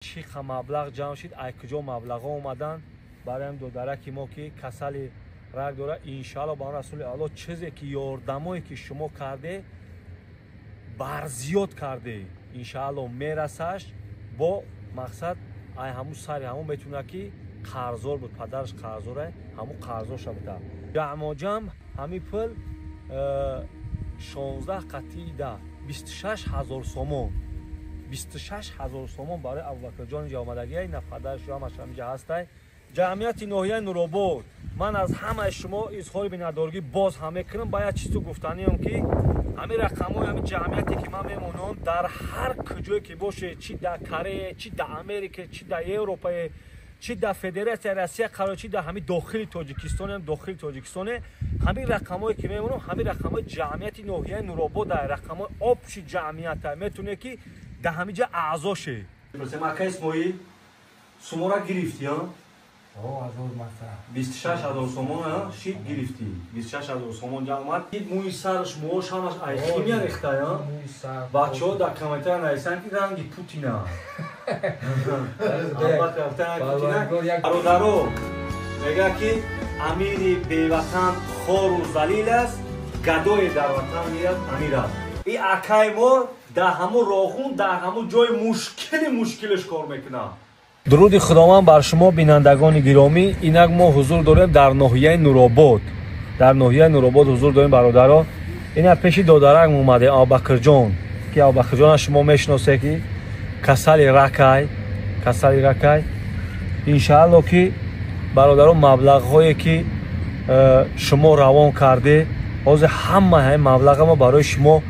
چی مبلغ جمع شد، ای کجا مبلغ ها اومدن برای هم دو درکی ما که کسل رگ داره. انشالله با رسول الله چیزی که یاردمایی که شما کرده برزیاد کرده انشالله میرسش. با مقصد ای همون سری همون میتونه که قرضدار بود، پدرش قرضداره، همون قرضدار شده. جمع جمع همین پول 16 قطعی ده 26,000 سومون 26,000 سومون برای ابوبکر جان اینجا آمدگی. نه پدرش هم اینجا هسته. جمعیت ناحیه نورآباد، من از همه شما اظهار بی‌ندارگی باز همه کنم. باید چیز تو گفتنی هم که همین رقم‌های همین جمعیتی که من میمونم در هر کجایی که باشه، چی در کره، چی در امریکا، چی در اروپا، چی در فدراسیون روسیه قرار، چی در همین داخل تاجیکستان، هم داخل تاجیکستان، همین رقم‌هایی که میمونم همین رقم‌های جمعیت ناحیه نورآباد در رقم‌های آبشی جمعیت میتونه که در همینجا اعضا شه. مثلا ما کیس موی سومورا گرفتی ها؟ 26,000 سومون ها شید گرفتی. 26,000 سومون جمع اومد. این موی سرش موش همش ایخیمیا ریخته ها. بچه‌ها در کامنت‌ها نویسن که رنگی پوتینا. البته رفتن پوتینا. برادرو میگه که امیر بی‌وطن خار و ذلیل است، گدای در وطن میاد امیر است. این اکای ما در همون راهون در همون جای مشکلش کار میکنه. درود خداوند بر شما بینندگان گرامی. اینک ما حضور داریم در ناحیه نورآباد. در ناحیه نورآباد حضور داریم برادرها. اینا پیش دادرک اومده ابوبکر جان که ابوبکر جان شما میشناسه که کسل رکای انشالله که برادرها مبلغ هایی که شما روان کرده از همه مبلغ ما برای شما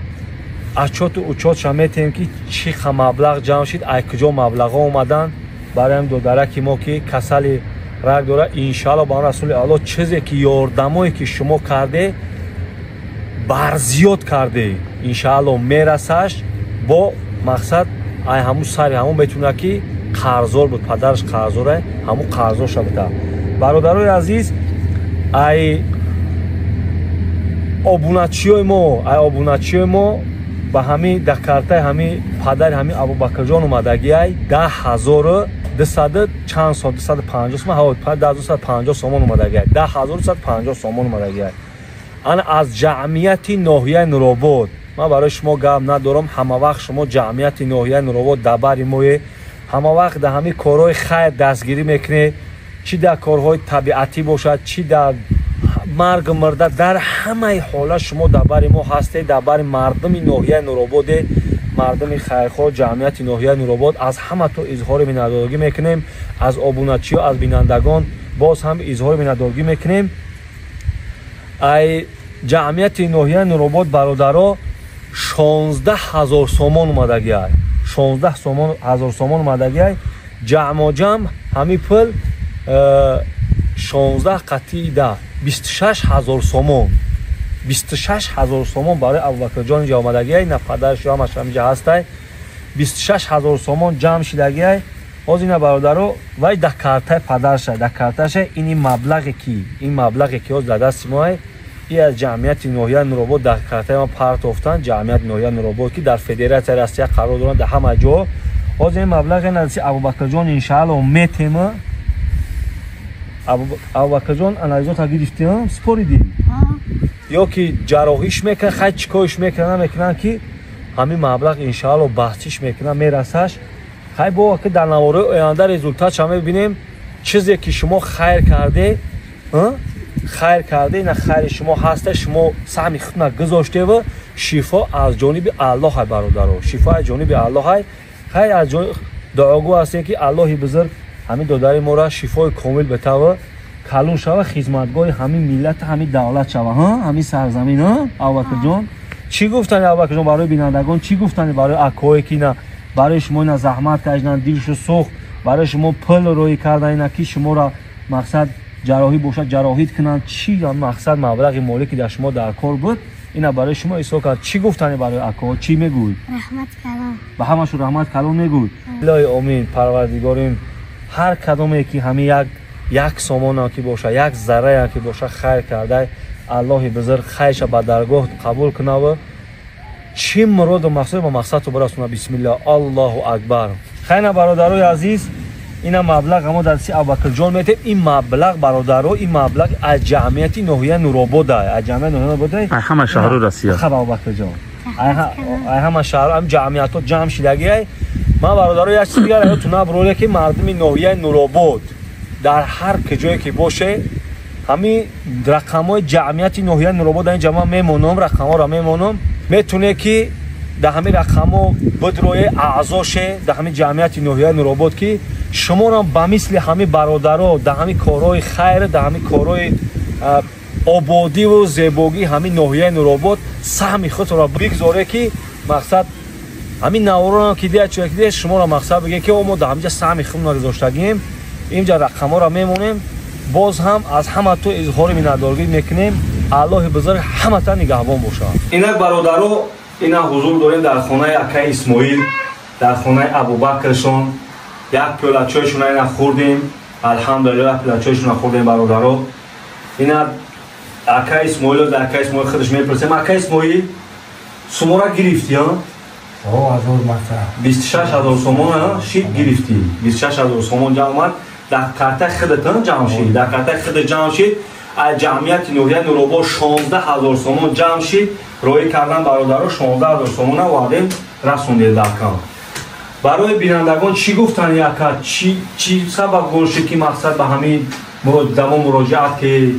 اچات و اوچات شمیتیم که چی مبلغ جمع شد، ای کجا مبلغ ها اومدن برای هم دو درکی ما که کسل رگ داره. انشالله با رسول الله چیزی که یاردمایی که شما کرده برزیاد کرده انشالله میرسش. با مقصد ای همون سری همون میتونه که قرضدار بود، پدرش قرضداره، همون قرضدار شده. برادرای عزیز، ای آبونچی ما با همین دکارته همین پدر همین ابوبکر جان اومدگی 10,200 چند سال 250 سوم ها 250 سومون اومدگی 10,250 سومون اومدگی. انا از جمعیت ناحیه نورآباد ما برای شما گپ ندارم. همه وقت شما جمعیت ناحیه نورآباد دبر موی همه وقت در همین کارهای خیر دستگیری میکنه، چی در کارهای طبیعتی باشد، چی در مرگ مرده، در همه حالت شما در بر ما هستید. در بر مردم ناحیه نورآباد، مردم خیرخواه جمعیت ناحیه نورآباد از همه تو اظهار بی‌ندارگی میکنیم. از آبونچی‌ها، از بینندگان باز هم اظهار بی‌ندارگی میکنیم. ای جمعیت ناحیه نورآباد برادرها 16,000 سومون اومدگی 16,000 سومون اومدگی. جمع همین پول 16 قطعی ده 26,000 سومون 26,000 سومون برای ابوبکر جان اینجا آمدگی. نه پدرش هم اینجا هسته. 26,000 سومون جمع شدگی. از این برادرها وای در کارت پدرش در کارتش این مبلغی که از دست ما ای از جمعیت ناحیه نورآباد در کارت ما پرت افتن. جمعیت ناحیه نورآباد که در فدراسیون روسیه قرار دارن در همه جا. از این مبلغ نزدیک ابوبکر جان انشالله میتیم. ابوبکر جان انالیزات گرفتیم سپوریدی یا که جراحیش میکنن خیلی چیکارش میکنن که همین مبلغ انشالله بحثش میکنن میرسش. خیلی با که در نواره آینده رزولتات هم ببینیم چیزی که شما خیر کرده نه خیر شما هسته، شما سهم خودت گذاشته و شفا از جانب الله های برادرها، شفا از جانب الله های. خیلی از جانب دعاگو هستیم که الله بزرگ همین دادر ما را شفای کامل بتاوه، کلون شوه، خدمتگاه همین ملت همین دولت شوه همین سرزمین ابوبکر جان. چی گفتن ابوبکر جان برای بینندگان؟ چی گفتن برای اکوی که نه برای شما نه زحمت کشیدن، دیلشو سوخت برای شما پل روی کردن اینا که شما را مقصد جراحی باشد جراحیت کنن، چی مقصد مبلغ مالی که در شما در کار بود اینا برای شما ایسا کرد. چی گفتن برای اکو؟ چی میگوی؟ رحمت کلام به همش رحمت کلام میگوی. الهی آمین. پروردگاریم هر کدومی که همین یک سومون که باشه، یک ذره که باشه خیر کرده، الله بزرگ خیرش به درگاه قبول کنه و چی مراد و مقصد با مقصد تو برسونه. بسم الله الله اکبر. خیلی برادرای عزیز اینا مبلغ اما در سی ابوبکر جان میته این مبلغ برادرو این مبلغ از جمعیت نوحیه نوروباد از جمعیت نوحیه نوروباد همه شهر رسیه خب ابوبکر جان همه شهر هم جمعیت ها جمع شدگی ما برادرای یک چیز دیگر تو نبروله که مردم نوحیه نوروباد در هر جایی که باشه همین رقمای جمعیت نوحیه نوروباد این جمع میمونم رقم‌ها را میمونم میتونه که در همین رقم‌ها بدروی اعضاشه در همین جمعیت نوحیه نوروباد که شما را به مثل همین برادرها در همین کارهای خیر در همین کارهای آبادی و زیبایی همین نوحیه نوروباد سهم خود را بگذاره که مقصد همین نواران که دیگه شما را مقصد بگه که ما در همینجا سهم خود را گذاشتگیم اینجا رقم‌ها را میمونیم باز هم از همه تو اظهار میnnتداری میکنیم الله بزرگ همه تا نگهبان باشه. اینا برادرها اینا حضور داریم در خانه اکای اسماعیل در خانه ابوبکرشون یک پیاله چایشون اینا خوردیم الحمدلله یک پیاله چایشون خوردیم برادرها اینا اکای اسماعیل در اکای اسماعیل خودش میپرسیم اکای اسماعیل شما را گرفتی ها؟ آه از اون مثلا 26000 سومون شید گرفتی 26000 سومون جمع اومد در قطع خودتان جمع شید در قطع خود جمع شید از جمعیت نوحیه نوروباد 16000 سومون جمع شید روی کردن برادرها 16000 سومون وعده رسوندید در کام برای بینندگان چی گفتن یکا چی سبب گوشه که مقصد به همین مراجعت که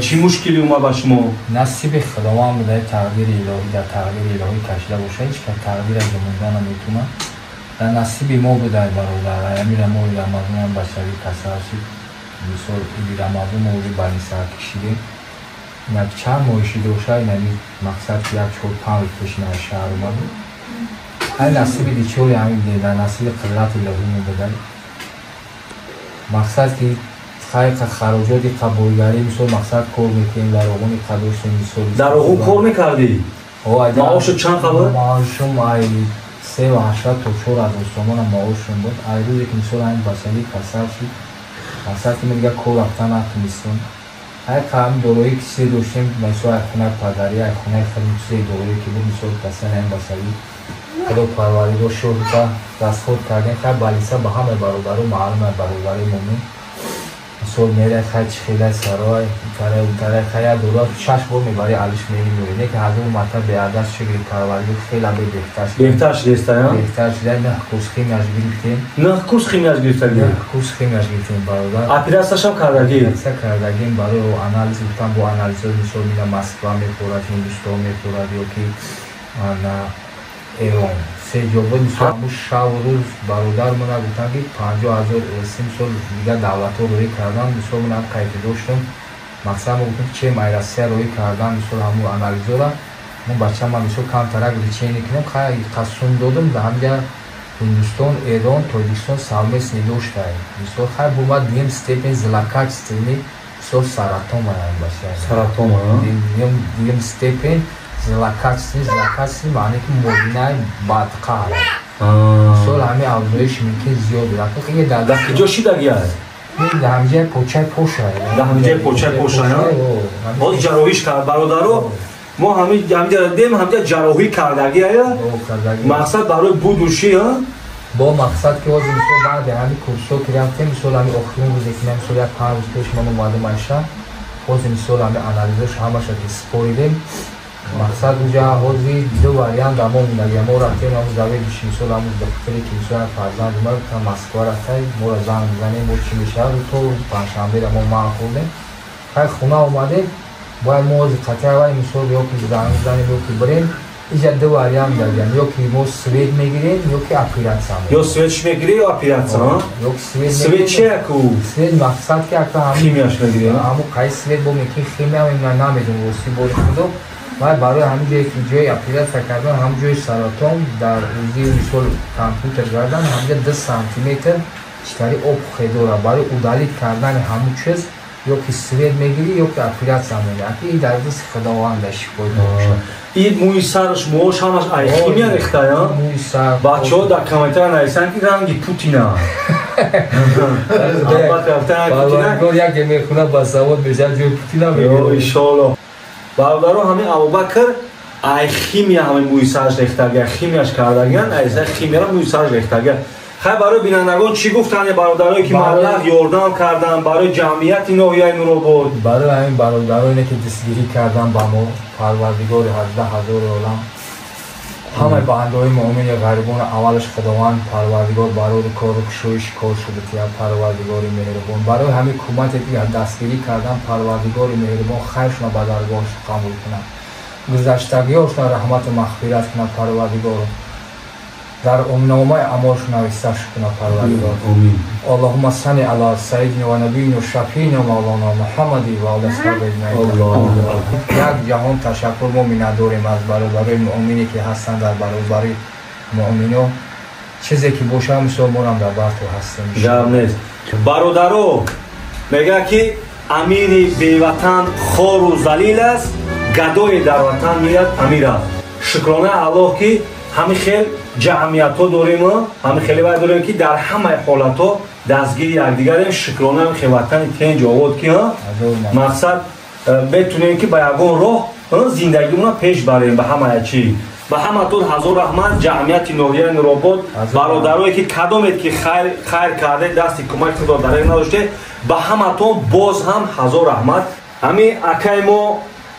چی مشکلی اومد به شما؟ نصیب خداوند بوده تقدیر الهی در تقدیر الهی کشیده باشه هیچ که تقدیر از جمعیدان نمیتونه در نصیب ما بوده برادر امیر ما رمضان بشری کسر شد مثال این رمضان ما رو بانی سر کشیدیم یک چند ماه شده باشه یعنی مقصد که یک 4-5 پیشین از شهر اومده این نصیب دیچوری همین دیده در نصیب قدرت الهی ما بوده مقصد که خیلی خراجات قبولگری مثل مقصد کار میکنیم در آقون قدرش مثل در آقون کار میکردی؟ معاش چند خبر؟ معاشم ای 3 و 8 تا 4 از سومان معاشم بود ای روزی که مثل این بسیاری کسر شد مقصد که میگه کار رفتن نتونستم ای قرم دوروی کسی داشتیم مثل ای خونه پدری ای خونه خیلی چیزی دوروی که بود مثل کسر این بسیاری خدا پروری رو شد و دست خود کردیم خیلی بالیسه به همه برادر و معلوم برادری مومن سول میره خیلی خیلی سرای اونتره خیلی دورات 6 بار میبری علیش میبینه که هزار مرتب به عدس شگری پروری خیلی بهتر شده نه کورس خیمیاش گرفتیم نه کورس خیمیاش گرفتیم برادر اپیرستش هم کردگیم برای آنالیز بودم با آنالیز مثل میدم مسکو میپورد هندوستان میپورد یا که ایران 3 جواب مثل همون شب و روز برادر منو گفتن که 50000 سال دیگه دولت ها روی کردن مثل من هم قید داشتم مقصد ما گفتم چه مایرسی روی کردن مثل همون آنالیزو را من بچه من مثل کم ترک ریچه نکنم خیلی قسم دادم به همگه هندوستان ایران تاجیکستان سالمس نداشته مثل خیلی بومد دیم ستیپن زلکات ستیمی مثل سرطان منم باشه دیم ستیپن زلکاتسی معنی که مدینه بدقه سال همه اوضاعش میکنه زیاد رفت یه در کجا چی دگیه؟ در همجه پوچه پوشه در همجه پوچه باز جراحیش کرد برادرو ما همجه دیم همجه جراحی کردگی مقصد برای بودوشی با مقصد که واسه مثل بعد همین کورسو که رفتیم مثل همین اخرین روزی که مثل یک 5 روز پیش من اومدم ایشا واسه مثل همین آنالیزش همش که سپوریدیم مقصد اونجا حاضری دو وریان دامو می‌نگه ما رفتیم همون زاویه بیشتر سال همون دکتری که میشه فرزند اومد تا مسکو رفتیم ما را زنگ می‌زنیم و چی میشه تو پنجشنبه ما خوردیم خیلی خونه اومده باید ما از قطعه وای مثال یا که زنگ می‌زنیم یا که بریم اینجا دو وریان داریم یا که ما سوید میگیریم یا که اپیراتسان یا سویدش میگیری یا اپیراتسان یا سوید چیه کو سوید مقصد که اگه همون خیمیاش میگیریم همون قای سوید با میگیم خیمی هم اینا نمیدونم واسه بود خودم من برای همین جای اپیرات کردن هم جای سرطان در روزی مثال کامپیوتر کردن همینجا 10 سانتی متر چطوری آب خیدورا برای اودالیت کردن همون چیز یا که سوید میگیری یا که اپیرات میگیری این در دست خداوندش بود این موی سرش موش همش خیمیا ریخته یا موی سر بچه ها در کامنتر نویسن که رنگی پوتینه برای یک میخونه با سواد میشه جای پوتینه میگیره انشالله برادرها همین ابوبکر ай химия ҳамин муйсаж рехтага химияш кардаган айза химияро муйсаж рехтага хай барои бинандагон чӣ гуфтанд бародарое ки маблағ ёрдам кардан барои ҷамъияти ноҳияи Нуробод барои ҳамин бародароне ки дастгирӣ кардан ба мо парвардигори 18000 олам ҳамаи бандои муъмини ғарибони аввалаш худованд парвардигор барои кору кушоиши кор шудатия парвардигори меҳрубон барои ҳамин ҳукумате ки дастгирӣ кардан парвардигори меҳрубон хайршона ба даргоҳаш қабул кунад гузаштагиҳошона раҳмату мағфират кунад парвардигор дар умномаи амолшон нависта кунад парвардигор аллоҳумма салли ала сайидина ва набiyina шафиина мавлона муҳаммади ва оли асҳаби як ҷаҳон ташаккур мо миннатдорем аз бародарои муъмине ки ҳастанд дар баробари муъмино чизе ки бошад мисол монам дар бар ту ҳастем гап нест бародаро мегӯяд ки амири беватан хору залил аст гадое дар ватан меяд амир аст шукрона аллоҳ ки ҳамин хел ҷамъиятҳо дорем ҳамин хеле вай дорем ки дар ҳамаи ҳолатҳо дастгири якдигарем шукрона ҳамин ватани тинҷ овод ки мақсад бетунем ки ба ягон роҳ зиндагимона пеш барем ба ҳамая чӣ ба ҳаматон ҳазор раҳмат ҷамъияти ноҳияи Нуробод бародарое ки кадомед ки хайр карде дасти кӯмак худо дарек надоште ба ҳаматон боз ҳам ҳазор раҳмат ҳамин акаи мо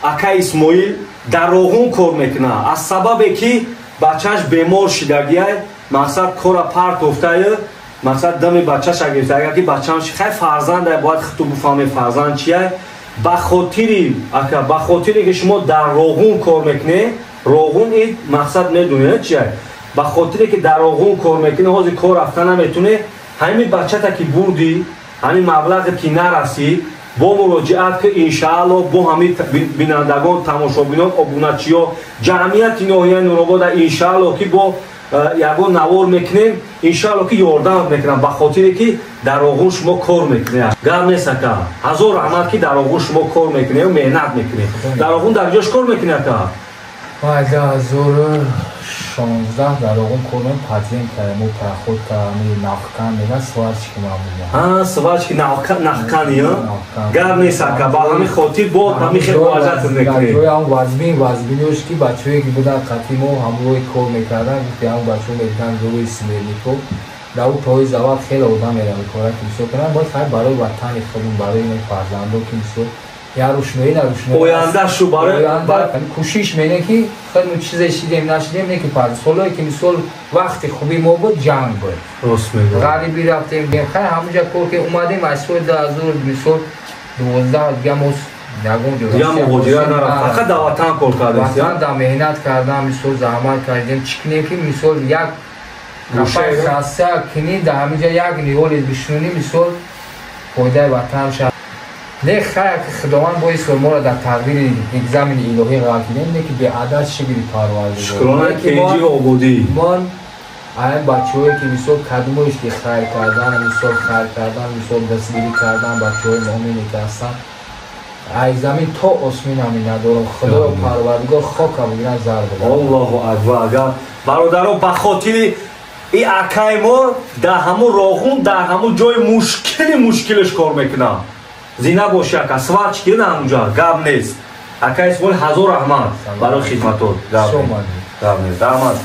акаи Исмоил дар роғун кор мекунад аз сабабе ки бачаш бемор шидагиай мақсад кора парт офтае мақсад дами бачаша гирифтагия ки бачам хай фарзандай бояд хуту буфаҳме фарзанд чияй ба хотире ки шумо дар роғун кор мекунед роғун ин мақсад медонед чияй ба хотире ки дар роғун кор мекунед ҳозир кор рафта наметуне ҳамин бачата ки бурдӣ ҳамин маблағе ки нарасид бо муроҷиат ки иншааллоҳ бо ҳамин бинандагон тамошобинон обуначиҳо ҷамъияти ноҳияи Нуробода иншааллоҳ ки бо ягон навор мекунем иншааллоҳ ки ёрдам мекунам ба хотире ки дар оғун шумо кор мекунед гап нест ака ҳазор раҳмат ки дар оғун шумо кор мекунед меҳнат мекунед дар оғун дар ҷош кор мекунед ака 2016 дар оғун кор мекунем патент кардем проход кардем навкан мегӯяд сварчки мамуда сварчки навкани гап нест ака ба ҳамин хотир бо ҳамин хел муаҷат мекунед ҷои вазбинош ки бачаҳое ки буданд қатъи мо ҳамроҳи кор мекарданд гуфти ҳам бачаҳо мегӯянд рӯи смирникҳо дар ӯ тои завад хеле одам меравад кора ки мисол кунанд бояд хай барои ватани худум барои фарзандо ки мисол я рушноӣ на рушноӣ ояндашу барои кӯшиш менем ки хеле чизе шидем нашидем не ки солое ки мисол вақти хуби мо буд ҷанг буд ғарибӣ рафтем хай ҳамуҷа кор ки омадем аз соли 2000 мисол 12 дига мо ягон ҷоя фақат дар ватан кор кардем ватан дар меҳнат кардам мисол заҳмат кардем чӣ кунем ки мисол як кафаи хаса кини дар ҳамиҷа як ниҳоли бишунӣ мисол фоидаи ватан шад не хай ки худованд бои моро дар тақдири экзамени илоҳӣ қарор кидем не ки беадад шукри парвардигор шукрона кенҷи ободӣ мон айн бачаҳое ки мисол кадумоиш ки хайр кардан мисол дастгирӣ кардан бачаҳои муъмине ки ҳастанд аз замин то осмонам миннатдорам худоро парвардигор хока бигирад зар буда аллоҳу акбар агар бародаро ба хотири и акаи мо дар ҳамун роғун дар ҳамун ҷои мушкилиш кор мекунам зина боши ака сварчки на ҳамуҷа гап нест акаи Исмоил ҳазор раҳмат барои хидматот гап нест раҳмат